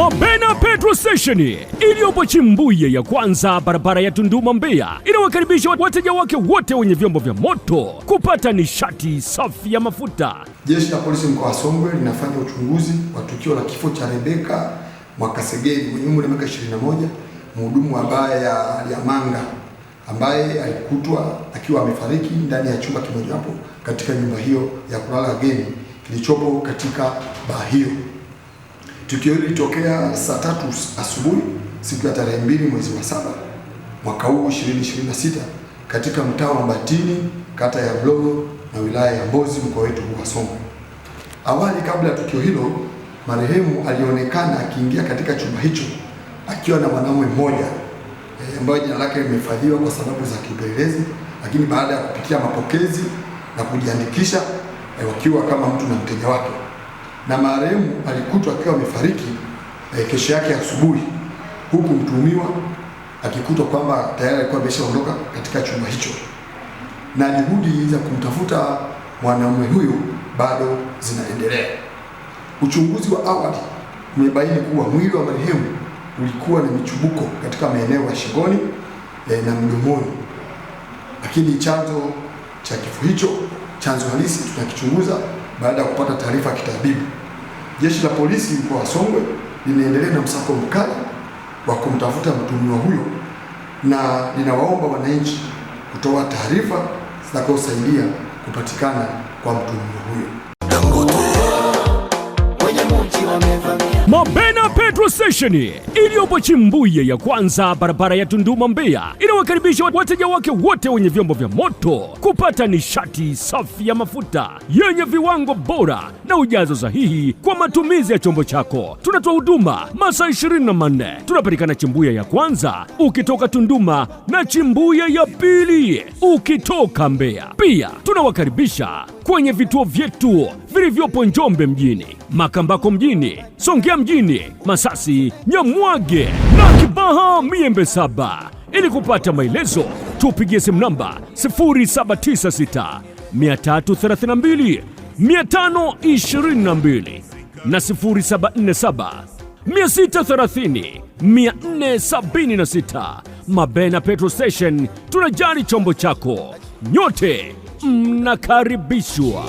Mabena Petrol Station iliyopo Chimbuye ya kwanza, barabara ya Tunduma Mbeya, inawakaribisha wateja wake wote wenye vyombo vya moto kupata nishati safi ya mafuta. Jeshi la Polisi mkoa wa Songwe linafanya uchunguzi wa tukio la kifo cha Rebeka Mwakasegeli mwenye umri wa miaka 21, mhudumu wa baa ya Manga, ambaye alikutwa akiwa amefariki ndani ya chumba kimojawapo katika nyumba hiyo ya kulala wageni kilichopo katika baa hiyo. Tukio hili lilitokea saa 3 asubuhi siku ya tarehe 2 mwezi wa 7 mwaka huu 2026 katika mtaa wa Mbatini, kata ya Blogo na wilaya ya Mbozi, mkoa wetu wa Songwe. Awali, kabla ya tukio hilo, marehemu alionekana akiingia katika chumba hicho akiwa na mwanaume mmoja ambaye jina lake limehifadhiwa kwa sababu za kiupelelezi, lakini baada ya kupitia mapokezi na kujiandikisha wakiwa kama mtu na mteja wake, na marehemu alikutwa akiwa amefariki kesho yake asubuhi, huku mtuhumiwa akikutwa kwamba tayari alikuwa ameshaondoka katika chumba hicho, na juhudi za kumtafuta mwanamume huyo bado zinaendelea. Uchunguzi wa awali umebaini kuwa mwili wa marehemu ulikuwa na michubuko katika maeneo ya shingoni na mdomoni, lakini chanzo cha kifo hicho, chanzo halisi tunakichunguza baada ya kupata taarifa ya kitabibu. Jeshi la Polisi mkoa wa Songwe linaendelea na msako mkali wa kumtafuta mtuhumiwa huyo na linawaomba wananchi kutoa taarifa zitakazosaidia kupatikana kwa mtuhumiwa huyo. Mabena Petrol Station iliyopo Chimbuye ya kwanza, barabara ya Tunduma Mbeya, inawakaribisha wateja wake wote wenye vyombo vya moto kupata nishati safi ya mafuta yenye viwango bora na ujazo sahihi kwa matumizi ya chombo chako. Tunatoa huduma masaa 24. Tunapatikana Chimbuye ya kwanza ukitoka Tunduma na Chimbuye ya pili ukitoka Mbeya. Pia tunawakaribisha kwenye vituo vyetu vilivyopo Njombe mjini, Makambako mjini, Songea mjini, Masasi, Nyamwage na Kibaha Miembe 7. Ili kupata maelezo tupigie simu namba 0796 332 522 na 0747 630 476. Mabena Petrol Station, tunajali chombo chako. Nyote mnakaribishwa.